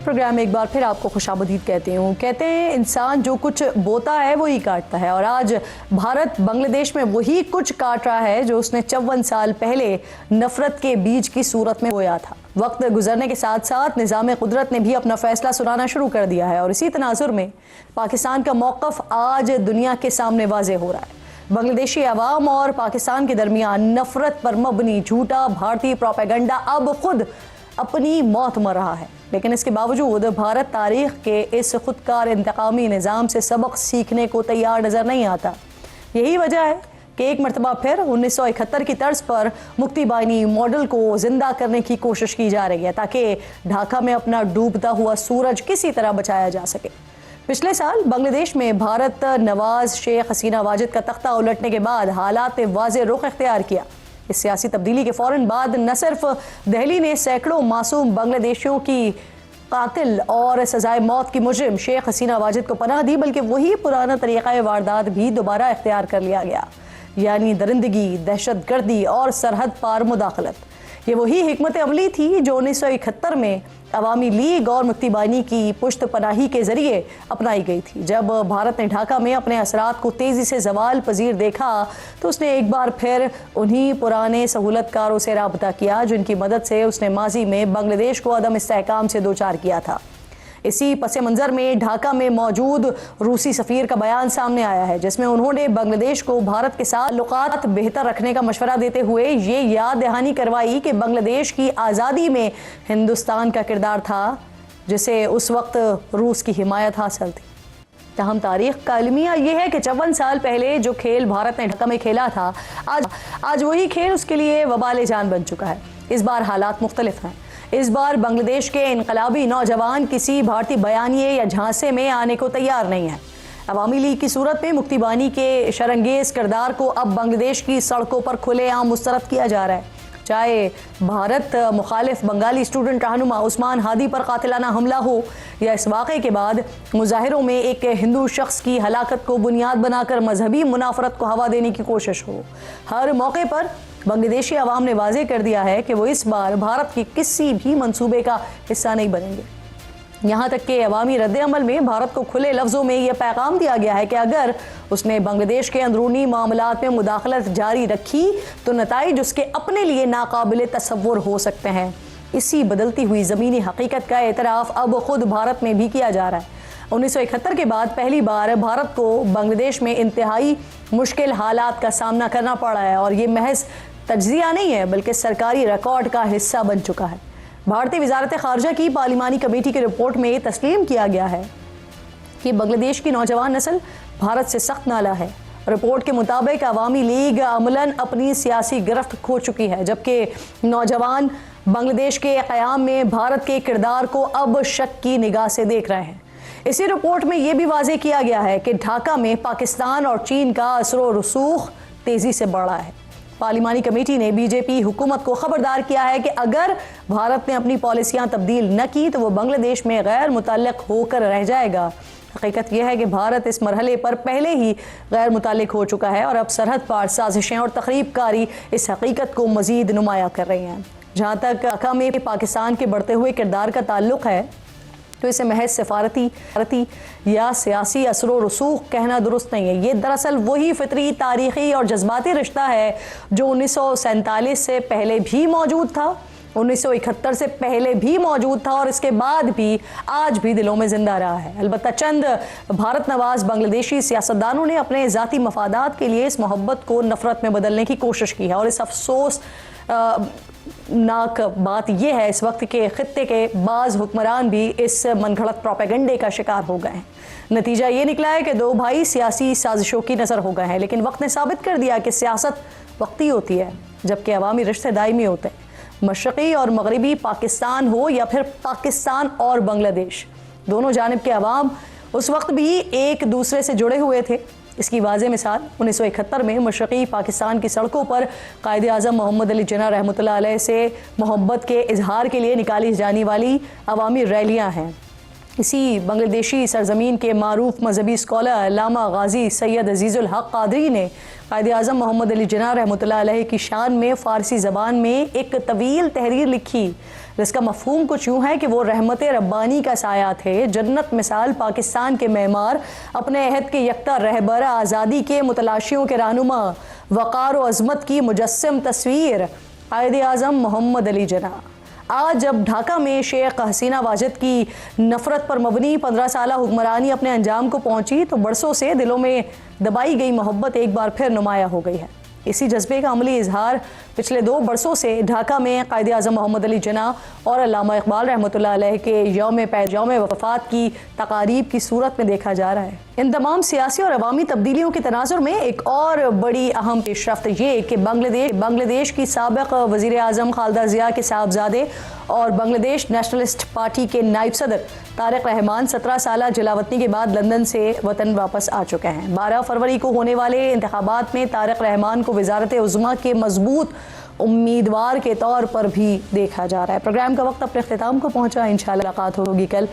Programme میں ایک بار پھر آپ کو خوش آمدید کہتے ہوں۔ کہتے ہیں انسان جو کچھ بوتا ہے وہی کاٹتا ہے، اور آج بھارت بنگلہ دیش میں وہی کچھ کاٹ رہا ہے جو اس نے 54 سال پہلے نفرت کے بیج کی صورت میں بویا تھا۔ وقت گزرنے کے ساتھ ساتھ نظام قدرت نے بھی اپنا فیصلہ سنانا شروع کر دیا ہے، اور اسی تناظر میں پاکستان کا موقف آج دنیا کے سامنے واضح ہو رہا ہے۔ بنگلہ دیشی عوام اور پاکستان کے درمیان نفرت پر مبنی جھوٹا بھارتی پروپیگنڈا اب خود اپنی موت مر رہا ہے، لیکن اس کے باوجود بھارت تاریخ کے اس خودکار انتقامی نظام سے سبق سیکھنے کو تیار نظر نہیں آتا۔ یہی وجہ ہے کہ ایک مرتبہ پھر 1971 کی طرز پر مکتی بائنی ماڈل کو زندہ کرنے کی کوشش کی جا رہی ہے تاکہ ڈھاکہ میں اپنا ڈوبتا ہوا سورج کسی طرح بچایا جا سکے۔ پچھلے سال بنگلہ دیش میں بھارت نواز شیخ حسینہ واجد کا تختہ الٹنے کے بعد حالات نے واضح رخ اختیار کیا۔ اس سیاسی تبدیلی کے فوراً بعد نہ صرف دہلی نے سینکڑوں معصوم بنگلہ دیشیوں کی قاتل اور سزائے موت کی مجرم شیخ حسینہ واجد کو پناہ دی، بلکہ وہی پرانا طریقہ واردات بھی دوبارہ اختیار کر لیا گیا، یعنی درندگی، دہشت گردی اور سرحد پار مداخلت۔ یہ وہی حکمت عملی تھی جو 1971 میں عوامی لیگ اور مکتی بائنی کی پشت پناہی کے ذریعے اپنائی گئی تھی۔ جب بھارت نے ڈھاکہ میں اپنے اثرات کو تیزی سے زوال پذیر دیکھا تو اس نے ایک بار پھر انہی پرانے سہولت کاروں سے رابطہ کیا جن کی مدد سے اس نے ماضی میں بنگلہ دیش کو عدم استحکام سے دوچار کیا تھا۔ اسی پس منظر میں ڈھاکہ میں موجود روسی سفیر کا بیان سامنے آیا ہے، جس میں انہوں نے بنگلہ دیش کو بھارت کے ساتھ تعلقات بہتر رکھنے کا مشورہ دیتے ہوئے یہ یاد دہانی کروائی کہ بنگلہ دیش کی آزادی میں ہندوستان کا کردار تھا جسے اس وقت روس کی حمایت حاصل تھی۔ تاہم تاریخ کا المیہ یہ ہے کہ 54 سال پہلے جو کھیل بھارت نے ڈھاکہ میں کھیلا تھا، آج وہی کھیل اس کے لیے وبال جان بن چکا ہے۔ اس بار حالات مختلف ہیں۔ اس بار بنگلہ دیش کے انقلابی نوجوان کسی بھارتی بیانیے یا جھانسے میں آنے کو تیار نہیں ہے۔ عوامی لیگ کی صورت میں مکتی بائنی کے شرانگیز کردار کو اب بنگلہ دیش کی سڑکوں پر کھلے عام مسترد کیا جا رہا ہے، چاہے بھارت مخالف بنگالی اسٹوڈنٹ رہنما عثمان ہادی پر قاتلانہ حملہ ہو یا اس واقعے کے بعد مظاہروں میں ایک ہندو شخص کی ہلاکت کو بنیاد بنا کر مذہبی منافرت کو ہوا دینے کی کوشش ہو۔ ہر موقع پر بنگلہ دیشی عوام نے واضح کر دیا ہے کہ وہ اس بار بھارت کی کسی بھی منصوبے کا حصہ نہیں بنیں گے۔ یہاں تک کہ عوامی رد عمل میں بھارت کو کھلے لفظوں میں یہ پیغام دیا گیا ہے کہ اگر اس نے بنگلہ دیش کے اندرونی معاملات میں مداخلت جاری رکھی تو نتائج اس کے اپنے لیے ناقابل تصور ہو سکتے ہیں۔ اسی بدلتی ہوئی زمینی حقیقت کا اعتراف اب خود بھارت میں بھی کیا جا رہا ہے۔ 1971 کے بعد پہلی بار بھارت کو بنگلہ دیش میں انتہائی مشکل حالات کا سامنا کرنا پڑا ہے، اور یہ محض تجزیہ نہیں ہے بلکہ سرکاری ریکارڈ کا حصہ بن چکا ہے۔ بھارتی وزارت خارجہ کی پارلیمانی کمیٹی کی رپورٹ میں تسلیم کیا گیا ہے کہ بنگلہ دیش کی نوجوان نسل بھارت سے سخت نالاں ہے۔ رپورٹ کے مطابق عوامی لیگ عملاً اپنی سیاسی گرفت کھو چکی ہے، جبکہ نوجوان بنگلہ دیش کے قیام میں بھارت کے کردار کو اب شک کی نگاہ سے دیکھ رہے ہیں۔ اسی رپورٹ میں یہ بھی واضح کیا گیا ہے کہ ڈھاکہ میں پاکستان اور چین کا اثر و رسوخ تیزی سے بڑھ رہا ہے۔ پارلیمانی کمیٹی نے بی جے پی حکومت کو خبردار کیا ہے کہ اگر بھارت نے اپنی پالیسیاں تبدیل نہ کی تو وہ بنگلہ دیش میں غیر متعلق ہو کر رہ جائے گا۔ حقیقت یہ ہے کہ بھارت اس مرحلے پر پہلے ہی غیر متعلق ہو چکا ہے، اور اب سرحد پار سازشیں اور تخریب کاری اس حقیقت کو مزید نمایاں کر رہی ہیں۔ جہاں تک ڈھاکہ میں پاکستان کے بڑھتے ہوئے کردار کا تعلق ہے تو اسے محض سفارتی یا سیاسی اثر و رسوخ کہنا درست نہیں ہے۔ یہ دراصل وہی فطری، تاریخی اور جذباتی رشتہ ہے جو 1947 سے پہلے بھی موجود تھا، 1971 سے پہلے بھی موجود تھا، اور اس کے بعد بھی آج بھی دلوں میں زندہ رہا ہے۔ البتہ چند بھارت نواز بنگلہ دیشی سیاستدانوں نے اپنے ذاتی مفادات کے لیے اس محبت کو نفرت میں بدلنے کی کوشش کی ہے، اور اس افسوس ناک بات یہ ہے اس وقت کے خطے کے بعض حکمران بھی اس من گھڑت پروپیگنڈے کا شکار ہو گئے ہیں۔ نتیجہ یہ نکلا ہے کہ دو بھائی سیاسی سازشوں کی نظر ہو گئے ہیں، لیکن وقت نے ثابت کر دیا کہ سیاست وقتی ہوتی ہے جبکہ عوامی رشتے دائمی ہوتے ہیں۔ مشرقی اور مغربی پاکستان ہو یا پھر پاکستان اور بنگلہ دیش، دونوں جانب کے عوام اس وقت بھی ایک دوسرے سے جڑے ہوئے تھے۔ اس کی واضح مثال 1971 میں مشرقی پاکستان کی سڑکوں پر قائد اعظم محمد علی جناح رحمۃ اللہ علیہ سے محبت کے اظہار کے لیے نکالی جانے والی عوامی ریلیاں ہیں۔ اسی بنگلہ دیشی سرزمین کے معروف مذہبی اسکالر علامہ غازی سید عزیز الحق قادری نے قائد اعظم محمد علی جناح رحمۃ اللہ علیہ کی شان میں فارسی زبان میں ایک طویل تحریر لکھی، جس کا مفہوم کچھ یوں ہے کہ وہ رحمت ربانی کا سایہ تھے، جنت مثال پاکستان کے معمار، اپنے عہد کے یکتا رہبر، آزادی کے متلاشیوں کے رہنما، وقار و عظمت کی مجسم تصویر قائد اعظم محمد علی جناح۔ آج جب ڈھاکہ میں شیخ حسینہ واجد کی نفرت پر مبنی 15 سالہ حکمرانی اپنے انجام کو پہنچی تو برسوں سے دلوں میں دبائی گئی محبت ایک بار پھر نمایاں ہو گئی ہے۔ اسی جذبے کا عملی اظہار پچھلے 2 برسوں سے ڈھاکہ میں قائد اعظم محمد علی جناح اور علامہ اقبال رحمۃ اللہ علیہ کے یوم وفات کی تقاریب کی صورت میں دیکھا جا رہا ہے۔ ان تمام سیاسی اور عوامی تبدیلیوں کے تناظر میں ایک اور بڑی اہم پیش رفت یہ کہ بنگلہ دیش کی سابق وزیر اعظم خالدہ ضیاء کے صاحبزادے اور بنگلہ دیش نیشنلسٹ پارٹی کے نائب صدر طارق رحمان 17 سالہ جلاوطنی کے بعد لندن سے وطن واپس آ چکے ہیں۔ 12 فروری کو ہونے والے انتخابات میں طارق رحمان کو وزارت عظمیٰ کے مضبوط امیدوار کے طور پر بھی دیکھا جا رہا ہے۔ پروگرام کا وقت اپنے اختتام کو پہنچا، انشاءاللہ ملاقات ہوگی کل